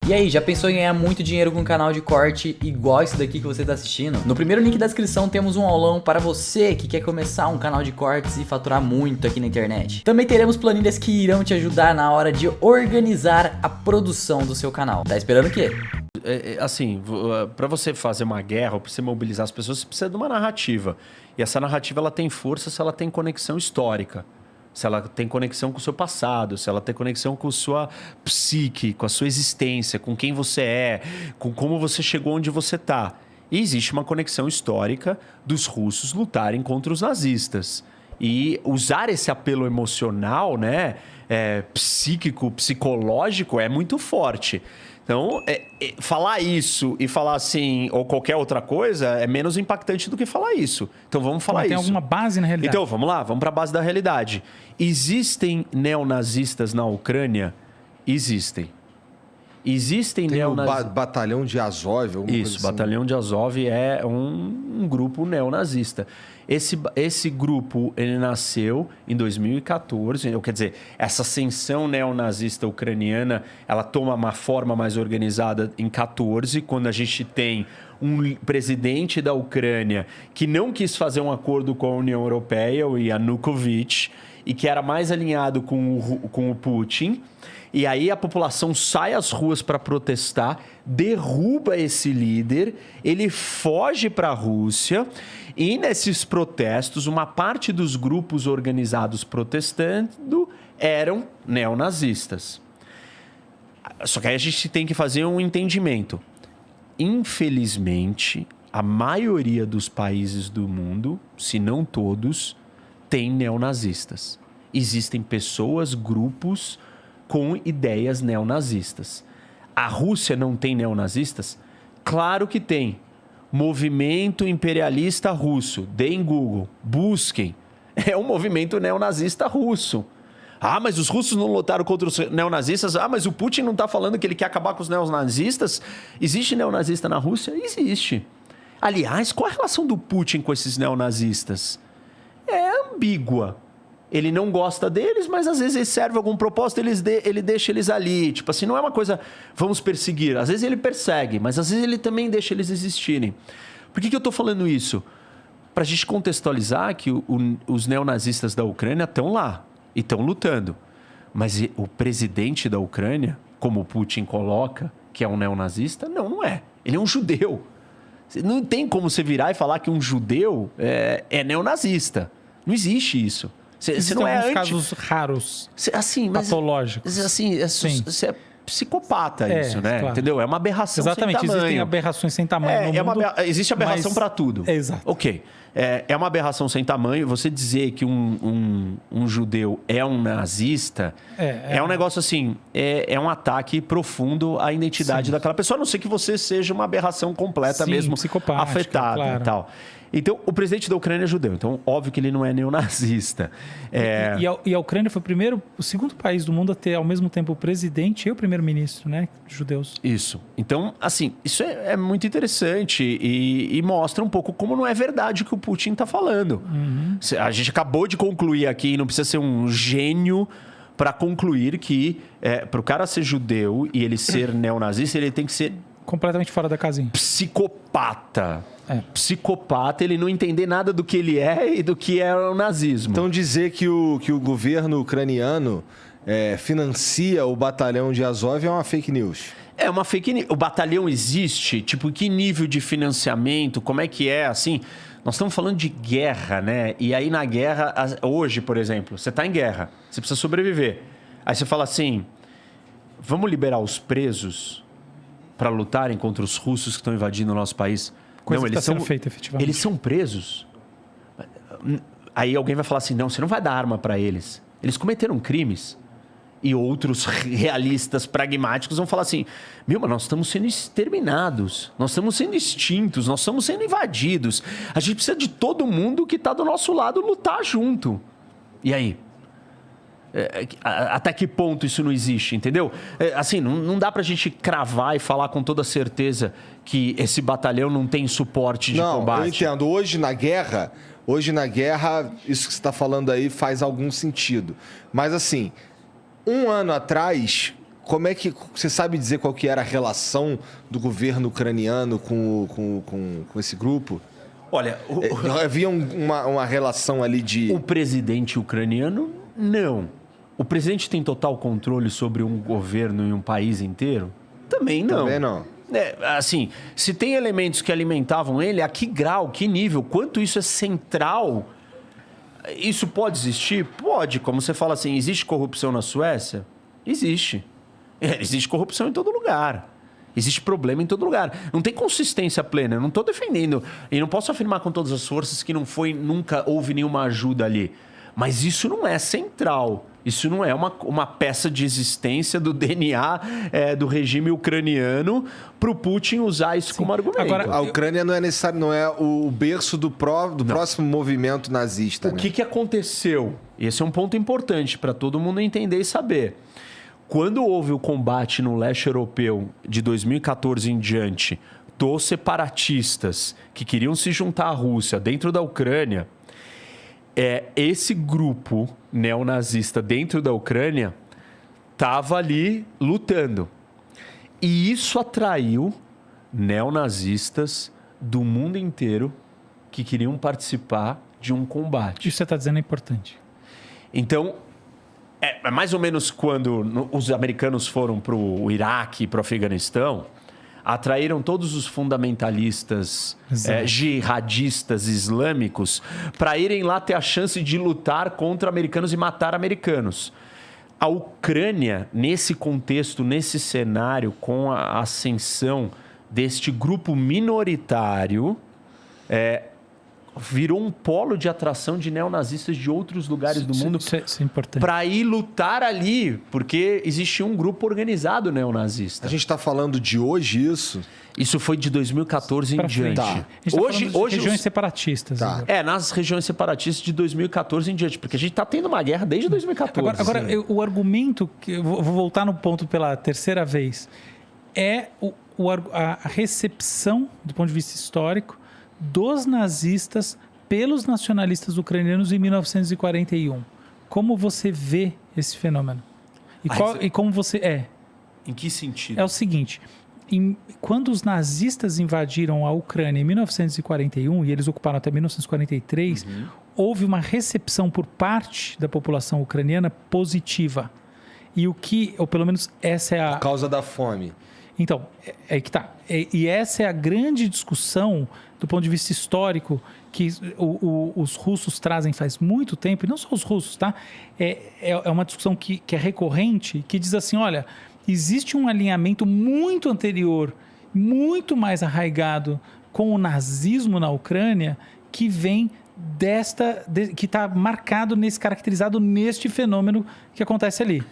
E aí, já pensou em ganhar muito dinheiro com um canal de corte igual esse daqui que você está assistindo? No primeiro link da descrição temos um aulão para você que quer começar um canal de cortes e faturar muito aqui na internet. Também teremos planilhas que irão te ajudar na hora de organizar a produção do seu canal. Tá esperando o quê? Assim, para você fazer uma guerra ou para você mobilizar as pessoas, você precisa de uma narrativa. E essa narrativa ela tem força se ela tem conexão histórica. Se ela tem conexão com o seu passado, se ela tem conexão com a sua psique, com a sua existência, com quem você é, com como você chegou onde você está. E existe uma conexão histórica dos russos lutarem contra os nazistas. E usar esse apelo emocional, né, psíquico, psicológico, é muito forte. Então, falar isso e falar assim, ou qualquer outra coisa, é menos impactante do que falar isso. Então, vamos falar isso. Tem alguma base na realidade? Então, vamos lá, vamos para a base da realidade. Existem neonazistas na Ucrânia? Existem. Existem neonazistas... Batalhão de Azov? Isso, coisa assim. Batalhão de Azov é um grupo neonazista. Esse grupo, ele nasceu em 2014, quer dizer, essa ascensão neonazista ucraniana, ela toma uma forma mais organizada em 14, quando a gente tem um presidente da Ucrânia que não quis fazer um acordo com a União Europeia, o Yanukovych, e que era mais alinhado com o Putin. E aí a população sai às ruas para protestar, derruba esse líder, ele foge para a Rússia e nesses protestos uma parte dos grupos organizados protestando eram neonazistas. Só que aí a gente tem que fazer um entendimento. Infelizmente, a maioria dos países do mundo, se não todos, tem neonazistas. Existem pessoas, grupos com ideias neonazistas. A Rússia não tem neonazistas? Claro que tem. Movimento Imperialista Russo. Deem Google. Busquem. É um movimento neonazista russo. Ah, mas os russos não lutaram contra os neonazistas? Ah, mas o Putin não está falando que ele quer acabar com os neonazistas? Existe neonazista na Rússia? Existe. Aliás, qual a relação do Putin com esses neonazistas? É ambígua. Ele não gosta deles, mas às vezes ele serve algum propósito, ele deixa eles ali. Tipo assim, não é uma coisa, vamos perseguir. Às vezes ele persegue, mas às vezes ele também deixa eles existirem. Por que eu estou falando isso? Para a gente contextualizar que os neonazistas da Ucrânia estão lá e estão lutando. Mas o presidente da Ucrânia, como o Putin coloca, que é um neonazista, não é. Ele é um judeu. Não tem como você virar e falar que um judeu é neonazista. Não existe isso. Você não é casos raros, assim, patológicos. Assim, você é psicopata isso, né? Claro. Entendeu? É uma aberração Exatamente, sem tamanho. existem aberrações sem tamanho no mundo. Existe aberração para tudo. Exato. Ok. É uma aberração sem tamanho. Você dizer que um judeu é um nazista é um negócio assim, é um ataque profundo à identidade daquela pessoa, a não ser que você seja uma aberração completa mesmo, afetada e tal. Então, o presidente da Ucrânia é judeu. Então, óbvio que ele não é neonazista. E a Ucrânia foi o segundo país do mundo a ter, ao mesmo tempo, o presidente e o primeiro-ministro, né? Judeus. Isso. Então, assim, isso é muito interessante e mostra um pouco como não é verdade o que o Putin está falando. Uhum. A gente acabou de concluir aqui, não precisa ser um gênio para concluir que para o cara ser judeu e ele ser neonazista, ele tem que ser... completamente fora da casinha. Psicopata. Psicopata, ele não entender nada do que ele é e do que é o nazismo. Então dizer que o governo ucraniano financia o batalhão de Azov é uma fake news. É uma fake news. O batalhão existe? Tipo, que nível de financiamento? Como é que é? Assim, nós estamos falando de guerra, né? E aí na guerra, hoje, por exemplo, você está em guerra, você precisa sobreviver. Aí você fala assim, vamos liberar os presos para lutarem contra os russos que estão invadindo o nosso país? Coisa que está sendo feita, efetivamente. Eles são presos. Aí alguém vai falar assim, não, você não vai dar arma para eles. Eles cometeram crimes. E outros realistas, pragmáticos vão falar assim, mas nós estamos sendo exterminados, nós estamos sendo extintos, nós estamos sendo invadidos. A gente precisa de todo mundo que está do nosso lado lutar junto. E aí? Até que ponto isso não existe, entendeu? Assim, não dá pra gente cravar e falar com toda certeza que esse batalhão não tem suporte de combate. Eu entendo. Hoje na guerra, isso que você está falando aí faz algum sentido. Mas assim, um ano atrás, como é que você sabe dizer qual que era a relação do governo ucraniano com esse grupo? Olha, havia uma relação ali de... o presidente ucraniano, não. O presidente tem total controle sobre um governo e um país inteiro? Também não. Também não. Assim, se tem elementos que alimentavam ele, a que grau, que nível, quanto isso é central, isso pode existir? Pode. Como você fala assim, existe corrupção na Suécia? Existe. Existe corrupção em todo lugar. Existe problema em todo lugar. Não tem consistência plena. Eu não estou defendendo. E não posso afirmar com todas as forças que nunca houve nenhuma ajuda ali. Mas isso não é central. Isso não é uma peça de existência do DNA do regime ucraniano para o Putin usar isso como argumento. Agora, a Ucrânia não é necessário, não é o berço do próximo movimento nazista. O que aconteceu? Esse é um ponto importante para todo mundo entender e saber. Quando houve o combate no leste europeu de 2014 em diante dos separatistas que queriam se juntar à Rússia dentro da Ucrânia, esse grupo neonazista dentro da Ucrânia estava ali lutando. E isso atraiu neonazistas do mundo inteiro que queriam participar de um combate. Isso que você está dizendo é importante. Então, é mais ou menos quando os americanos foram para o Iraque e para o Afeganistão, atraíram todos os fundamentalistas jihadistas islâmicos para irem lá ter a chance de lutar contra americanos e matar americanos. A Ucrânia, nesse contexto, nesse cenário, com a ascensão deste grupo minoritário, virou um polo de atração de neonazistas de outros lugares do mundo isso é importante. Para ir lutar ali, porque existia um grupo organizado neonazista. A gente está falando de hoje isso? Isso foi de 2014 em diante. Tá. A gente tá hoje regiões separatistas. Tá. Nas regiões separatistas de 2014 em diante, porque a gente está tendo uma guerra desde 2014. Agora o argumento, que eu vou voltar no ponto pela terceira vez, é a recepção, do ponto de vista histórico, dos nazistas pelos nacionalistas ucranianos em 1941. Como você vê esse fenômeno? E como você... Em que sentido? É o seguinte, quando os nazistas invadiram a Ucrânia em 1941, e eles ocuparam até 1943, houve uma recepção por parte da população ucraniana positiva. Ou pelo menos essa é a... Por causa da fome. Então, é que tá. E essa é a grande discussão do ponto de vista histórico que os russos trazem faz muito tempo, e não só os russos, tá? É uma discussão que é recorrente, que diz assim, olha, existe um alinhamento muito anterior, muito mais arraigado com o nazismo na Ucrânia, que vem que está marcado, caracterizado neste fenômeno que acontece ali.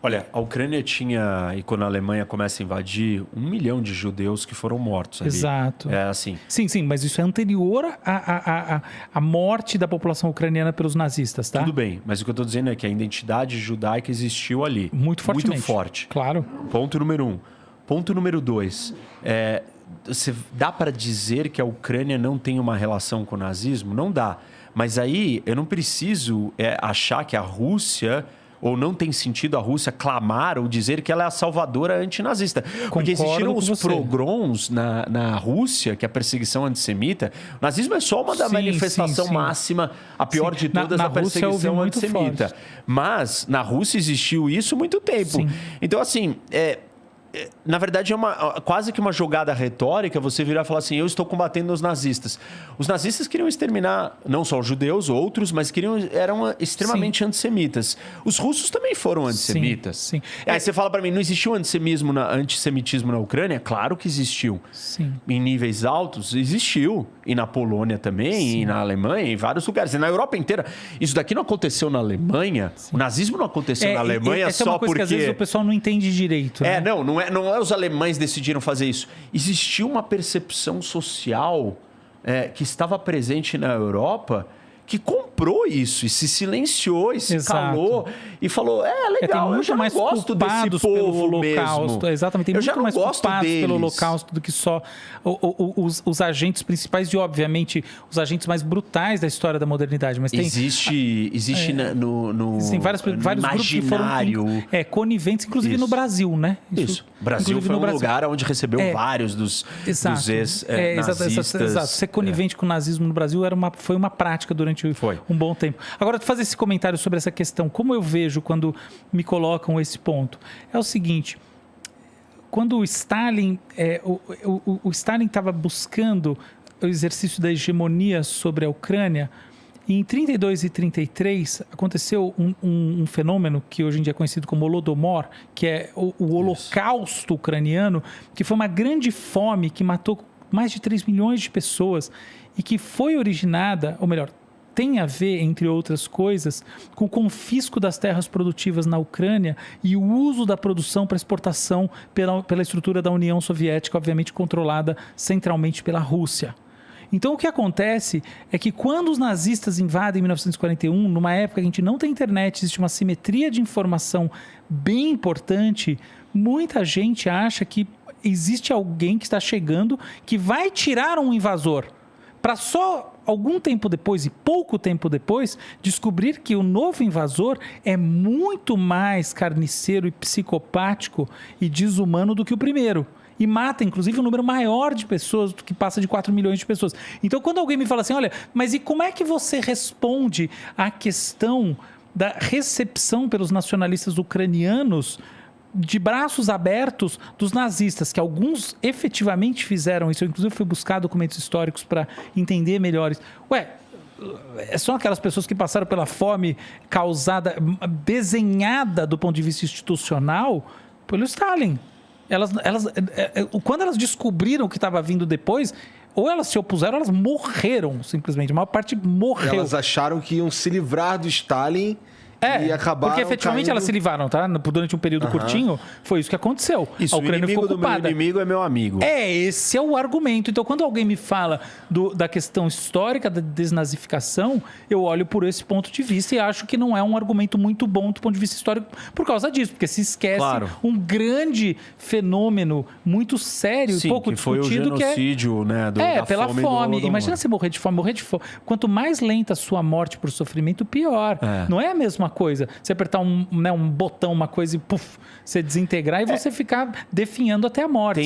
Olha, a Ucrânia tinha, e quando a Alemanha começa a invadir, 1 milhão de judeus que foram mortos ali. Exato. É assim. Sim, mas isso é anterior à morte da população ucraniana pelos nazistas, tá? Tudo bem, mas o que eu estou dizendo é que a identidade judaica existiu ali. Muito fortemente. Muito forte. Claro. Ponto número 1. Ponto número 2. Dá para dizer que a Ucrânia não tem uma relação com o nazismo? Não dá. Mas aí eu não preciso achar que a Rússia... ou não tem sentido a Rússia clamar ou dizer que ela é a salvadora antinazista. Porque existiram os pogroms na Rússia, que é a perseguição antissemita. O nazismo é só uma da manifestação máxima, a pior de todas, a perseguição antissemita. Forte. Mas na Rússia existiu isso há muito tempo. Sim. Então, assim... na verdade, é quase que uma jogada retórica você virar e falar assim, eu estou combatendo os nazistas. Os nazistas queriam exterminar não só os judeus, outros, mas eram extremamente antissemitas. Os russos também foram antissemitas. Sim. Aí você fala para mim, não existiu antissemitismo na Ucrânia? Claro que existiu. Sim. Em níveis altos, existiu. E na Polônia também, e na Alemanha, em vários lugares. E na Europa inteira. Isso daqui não aconteceu na Alemanha. Sim. O nazismo não aconteceu na Alemanha essa só é uma coisa porque... que às vezes o pessoal não entende direito. Né? Não é os alemães decidiram fazer isso. Existiu uma percepção social que estava presente na Europa que comprou isso e se silenciou e se Exato. calou e falou, Tem legal, eu muito já não mais gosto desse culpados pelo povo Holocausto. mesmo. Exatamente, tem Eu já muito não mais gosto culpados pelo deles. Holocausto do que só os agentes principais e, obviamente, os agentes mais brutais da história da modernidade. Mas tem, Existe no existem vários grupos que foram imaginário. coniventes, inclusive no Brasil, né? Isso. O Brasil inclusive foi no um lugar onde recebeu vários dos ex-nazistas. Exato. Ser conivente com o nazismo no Brasil foi uma prática durante um bom tempo. Agora, fazer esse comentário sobre essa questão, como eu vejo quando me colocam esse ponto, é o seguinte: quando o Stalin estava buscando o exercício da hegemonia sobre a Ucrânia, em 32 e 33 aconteceu um fenômeno que hoje em dia é conhecido como Holodomor, que é o Holocausto ucraniano, que foi uma grande fome que matou mais de 3 milhões de pessoas e que foi originada, ou melhor, tem a ver, entre outras coisas, com o confisco das terras produtivas na Ucrânia e o uso da produção para exportação pela estrutura da União Soviética, obviamente controlada centralmente pela Rússia. Então, o que acontece é que quando os nazistas invadem em 1941, numa época que a gente não tem internet, existe uma simetria de informação bem importante, muita gente acha que existe alguém que está chegando que vai tirar um invasor, para só algum tempo depois e pouco tempo depois descobrir que o novo invasor é muito mais carniceiro e psicopático e desumano do que o primeiro. E mata, inclusive, um número maior de pessoas, que passa de 4 milhões de pessoas. Então, quando alguém me fala assim, olha, mas e como é que você responde à questão da recepção pelos nacionalistas ucranianos de braços abertos dos nazistas, que alguns efetivamente fizeram isso? Eu, inclusive, fui buscar documentos históricos para entender melhor isso. São aquelas pessoas que passaram pela fome causada, desenhada do ponto de vista institucional pelo Stalin. Quando elas descobriram o que estava vindo depois, ou elas se opuseram, ou elas morreram, simplesmente. A maior parte morreu. Elas acharam que iam se livrar do Stalin e acabaram porque efetivamente caindo... elas se livraram, tá? Durante um período curtinho, foi isso que aconteceu. Isso, a Ucrânia ficou do meu ocupada. inimigo é meu amigo. Esse é o argumento. Então, quando alguém me fala da questão histórica da desnazificação, eu olho por esse ponto de vista e acho que não é um argumento muito bom do ponto de vista histórico por causa disso, porque se esquece um grande fenômeno muito sério e pouco que foi discutido, o genocídio, da pela fome. Imagina você morrer de fome. Quanto mais lenta a sua morte por sofrimento, pior. Não é a mesma coisa. Você apertar um botão, uma coisa e você desintegrar e você ficar definhando até a morte.